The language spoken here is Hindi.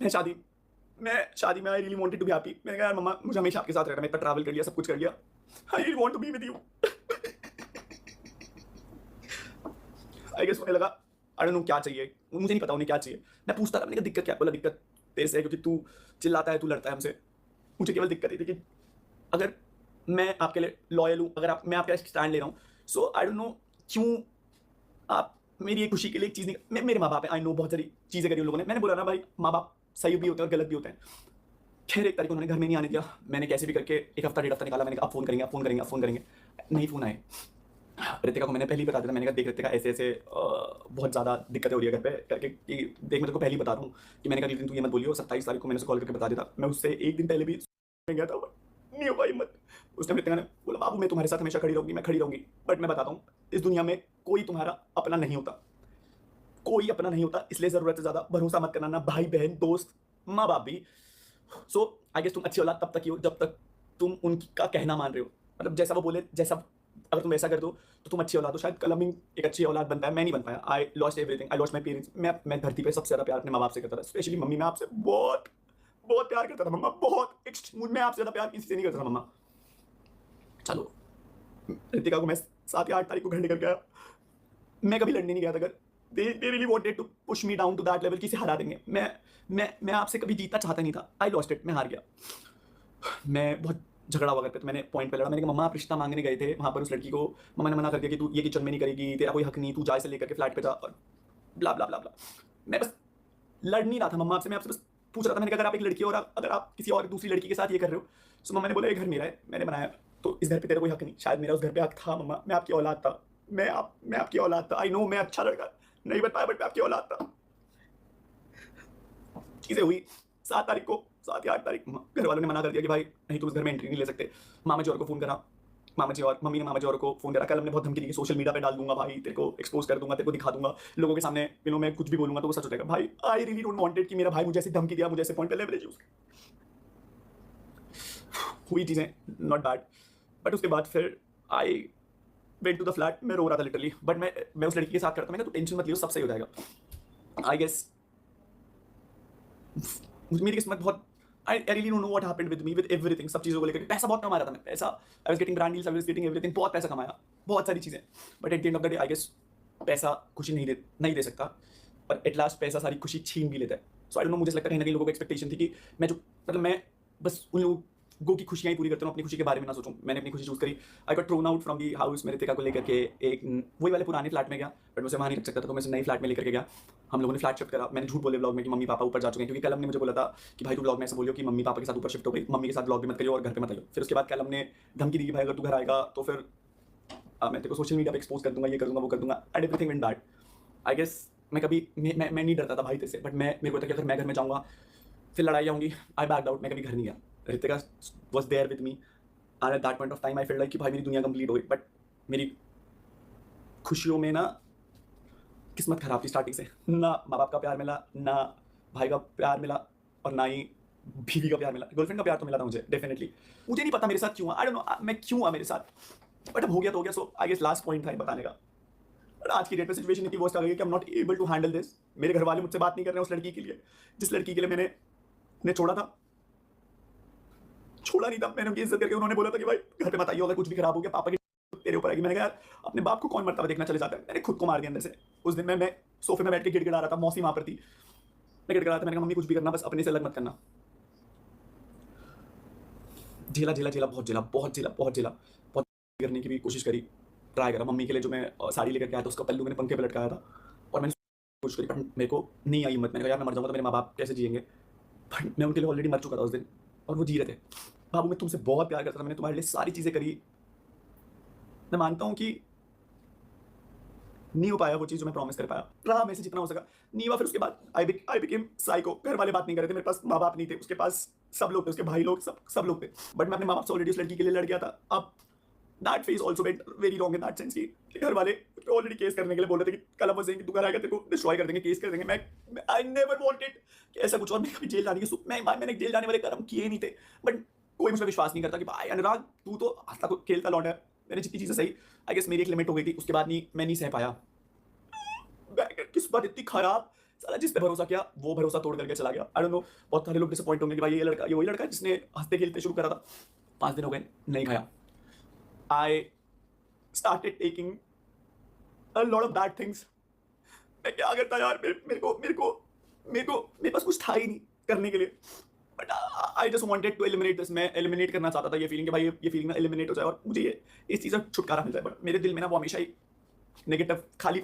मैं शादी में I really wanted to be happy. मैंने कहा यार मम्मा मुझे हमेशा आपके साथ रहना, मैं इतना ट्रैवल कर लिया, सब कुछ कर लिया, I really want to be with you. I guess मुझे लगा आई डोंट नो क्या चाहिए, मुझे नहीं पता उन्हें क्या चाहिए। मैं पूछता था, मैंने कहा दिक्कत क्या है? बोला दिक्कत तेरे से है क्योंकि तू चिल्लाता है, तू लड़ता है हमसे। मुझे केवल दिक्कत ये थी कि अगर मैं आपके लिए लॉयल हूँ, अगर मैं आपका स्टैंड ले रहा हूँ, सो आई डोंट नो क्यों आप मेरी एक खुशी के लिए एक चीज़ नहीं। मेरे माँ बाप हैं, आई नो बहुत सारी चीज़ें करी उन लोगों ने। मैंने बोला ना भाई माँ बाप सही भी होते हैं और गलत भी होते हैं। खैर एक तारीख उन्होंने घर में नहीं आने दिया। मैंने कैसे भी करके एक हफ्ता डेढ़ हफ्ता निकाला। मैंने कहा आप फ़ोन करेंगे, आप फ़ोन करेंगे, आप फ़ोन करेंगे, नहीं फ़ोन आए। रितिका को मैंने पहले ही बता दिया था। मैंने कहा देख रितिका ऐसे ऐसे बहुत ज़्यादा दिक्कतें हो रही है घर पे करके कि देख मैं तेरे को पहले ही बता रहा हूँ कि मैंने कहा दिन तू ये मत बोलियो। 27 तारीख को मैंने उसे कॉल करके बता दिया था। मैं उससे एक दिन पहले भी गया था, नहीं हो पाई हिम्मत। उस टाइम रितिका ने बोला बाबू मैं तुम्हारे साथ हमेशा खड़ी रहूंगी, मैं खड़ी रहूंगी, बट मैं बताता हूँ इस दुनिया में कोई तुम्हारा अपना नहीं होता, कोई अपना नहीं होता, इसलिए ज़रूरत से ज़्यादा भरोसा मत करना, ना भाई बहन दोस्त माँ बाप भी। सो आई गेस तुम अच्छी औलाद तब तक ही हो जब तक तुम उनका कहना मान रहे हो। मतलब जैसा वो बोले, जैसा अगर तुम वैसा कर दो तो तुम अच्छी औलाद हो। शायद कल अमीन एक अच्छी औलाद बन पाया, मैं नहीं बन पाया। I lost everything, I lost my parents. मैं धरती पे सबसे ज़्यादा प्यार अपने माँ बाप से करता था, स्पेशली मम्मी। मैं आपसे बहुत बहुत प्यार करता था मम्मा, बहुत। मैं आपसे ज़्यादा प्यार किसी से नहीं करता था मम्मा। चलो रितिका को मैं 7 या 8 तारीख को घर निकल गया। मैं कभी लड़ने नहीं गया था अगर they really wanted to push me down to that level, किसी हरा देंगे। मैं आपसे कभी जीतना चाहता नहीं था। आई लॉस्ट इट, मैं हार गया। मैं बहुत झगड़ा हुआ घर पे, तो मैंने पॉइंट पे लड़ा। मैंने कहा मम्मा आप रिश्ता मांगने गए थे वहाँ पर उस लड़की को, मम्मा ने मना कर दिया कि तू ये किचन में नहीं करेगी, तेरा कोई हक नहीं, तू जाए से लेकर के फ्लैट पे जा, और ब्ला ब्ला ब्ला ब्ला। मैं बस लड़ नहीं रहा था मम्मा आपसे, मैं आपसे बस पूछ रहा था। मैंने कहा अगर आप एक लड़की हो और अगर आप किसी और दूसरी लड़की के साथ ये कर रहे हो, तो मम्मा ने बोला ये घर मेरा है, मैंने बनाया, तो इस घर पे तेरा कोई हक नहीं। शायद मेरा उस घर पे हक था मम्मा, मैं आपकी औलाद था, मैं आपकी औलाद था। आई नो मैं अच्छा लड़का नहीं बन पाया, बट मैं आपकी औलाद था। चीज़ें हुई 7 तारीख को, 7 या 8 तारीख घर वालों ने मना कर दिया कि भाई नहीं तुम इस घर में एंट्री नहीं ले सकते। मामा जी और को फ़ोन करा, मामा जी और मम्मी ने मामा जी और को फ़ोन करा। कल हमने बहुत धमकी दी कि सोशल मीडिया पे डाल दूंगा भाई, तेरे को एक्सपोज कर दूंगा, तेरे को दिखा दूंगा लोगों के सामने, मैं कुछ भी बोलूंगा तो वो सच हो जाएगा। भाई आई रियली डोंट वांटेड कि मेरा भाई मुझे ऐसी धमकी दिया, मुझे ऐसे पॉइंट पे लेवरेज यूज। हुई चीज़ें नॉट बैड, बट उसके बाद फिर I went to the flat. मैं रो रहा था लिटरली, बट मैं उस लड़की के साथ करता। मैंने कहा तू टेंशन मत लियो, सब सही हो जाएगा। आई गेस मेरी किस्मत बहुत, I really don't know what happened with me, with everything, सब चीज़ों को लेकर। पैसा बहुत कमा रहा था मैं, पैसा I was getting brand deals, I was getting everything, बहुत पैसा कमाया, बहुत सारी चीज़ें। But at the end of the day I guess पैसा खुशी नहीं दे सकता, और एट लास्ट पैसा सारी खुशी छीन भी लेता है। सो आई डोंट नो, मुझे लगता है कहीं ना कहीं लोगों को एक्सपेक्टेशन थी कि मैं जो मतलब मैं बस उन लोगों की खुशियाँ ही पूरी करता हूँ, अपनी खुशी के बारे में ना सोचूं। मैंने अपनी खुशी चूज़ करी। I got thrown out from the house. मेरे रितिका को लेकर के एक वही वाले पुराने फ्लैट में गया, बट मैं उसे वहाँ नहीं रख सकता था, तो मैं उसे नई फ्लैट में लेकर के गया। हम लोगों ने फ्लैट शिफ्ट करा। मैंने झूठ बोले ब्लॉग में कि मम्मी पापा ऊपर जा चुके हैं, क्योंकि कल हमने मुझे बोला था कि भाई तू ब्लॉग में ऐसे बोलियो कि मम्मी पापा के साथ ऊपर शिफ्ट हो गई, मम्मी के साथ ब्लॉग भी मत करियो और घर पे मत आइयो। फिर उसके बाद कल हमने धमकी दी कि भाई अगर तू घर आएगा तो फिर मैं तेरे को सोशल मीडिया पे एक्सपोज कर दूंगा, ये कर दूंगा, वो कर दूंगा, and everything went bad. I guess मैं कभी मैं नहीं डरता था भाई तेरे से, बट मेरे को था कि अगर मैं घर में जाऊँगा फिर लड़ाई होंगी। आई बैक आउट, मैं कभी घर नहीं गया। Ritika was there with me, and at that point of time I feel like कि भाई मेरी दुनिया कंप्लीट हो गई। बट मेरी खुशियों में ना किस्मत खराब थी स्टार्टिंग से। ना माँ बाप का प्यार मिला, ना भाई का प्यार मिला, और ना ही बीवी का प्यार मिला। गर्लफ्रेंड का प्यार तो मिला था मुझे डेफिनेटली। मुझे नहीं पता मेरे साथ क्यों हुआ, आई डोंट नो मैं क्यों हुआ मेरे साथ, बट अब हो गया तो हो गया। सो आई गेस लास्ट पॉइंट था ये बताने का। बट आज की डेट में सिचुएशन इतनी वर्स्ट आ गई है कि I am not able to handle this. मेरे घर वाले मुझसे बात नहीं कर रहे हैं उस लड़की के लिए, जिस लड़की के लिए मैंने छोड़ा था। छोड़ा नहीं था, मैंने उनकी इज्जत करके, उन्होंने बोला था कि भाई घर पे मत आइयो, अगर कुछ भी खराब हो गया पापा की तेरे ऊपर आएगी। मैंने कहा यार अपने बाप को कौन मरता हुआ देखना चले जाता है। मैंने खुद को मार दिया अंदर से। उस दिन मैं सोफे में बैठ के गिड़गिड़ा रहा था, मौसी वहां पर थी, मैं गिड़गिड़ा रहा था। मैंने कहा मम्मी कुछ भी करना बस अपने से अलग मत करना। झेला झेला झेला, बहुत झेला, बहुत झेला, बहुत झेला, बहुत करने की भी कोशिश करी, ट्राई करा। मम्मी के लिए जो मैं साड़ी लेकर के आया था उसका पल्लू मैंने पंखे पे लटकाया था, और मैंने कोशिश करी, पर मेरे को नहीं आई हिम्मत। मैंने कहा यार मैं मर जाऊंगा तो मेरे माँ बाप कैसे जिएंगे। बट मैं उनके लिए ऑलरेडी मर चुका था उस दिन, और वो जी रहे थे। बाबू मैं तुमसे बहुत प्यार करता था, मैंने तुम्हारे लिए सारी चीज़ें करी। मैं मानता हूँ कि नहीं हो पाया वो चीज़ जो मैं प्रॉमिस कर पाया, रहा मेरे से जितना हो सका, नहीं हुआ। फिर उसके बाद आई बिकेम साइको। घर वाले बात नहीं कर रहे थे, मेरे पास माँ बाप नहीं थे, उसके पास सब लोग थे, उसके भाई लोग, सब लोग थे, बट मैं अपने माँ बाप से ऑलरेडी उस लड़की के लिए लड़ गया था। अब that phase also went very wrong in that sense कि घर वाले ऑलरेडी केस करने के लिए बोल रहे थे कि कल हम तू घर आएगा तेरे को डिस्ट्रॉय कर देंगे, केस कर देंगे। मैं आई नेवर वांटेड कि ऐसा कुछ, और मैं कभी जेल जाने की मैंने जेल जाने वाले कर्म किए नहीं थे, बट कोई मुझ पर विश्वास नहीं करता कि भाई अनुराग तू तो हंसता खेलता लौट है। मैंने जितनी चीज़ें सही, आई गेस मेरी एक लिमिट हो गई थी, उसके बाद मैं नहीं सह पाया। किस्मत इतनी खराब, साला जिस पे भरोसा किया वो भरोसा तोड़ करके चला गया। आई डोंट नो, बहुत सारे लोग डिसअपॉइंट होंगे कि भाई ये लड़का, ये वही लड़का है जिसने हंसते खेलते शुरू करा था। 5 दिन हो गए, नहीं खाया। I started taking a lot of bad things. मैं क्या करता यार, मेरे पास कुछ था ही नहीं करने के लिए। But I just wanted to eliminate this. मैं एलिमिनेट करना चाहता था ये फीलिंग कि भाई ये फीलिंग ना एलिमिनेट हो जाए और मुझे ये इस चीज़ से छुटकारा मिल जाए। बट मेरे दिल में ना वो हमेशा ही नेगेटिव खाली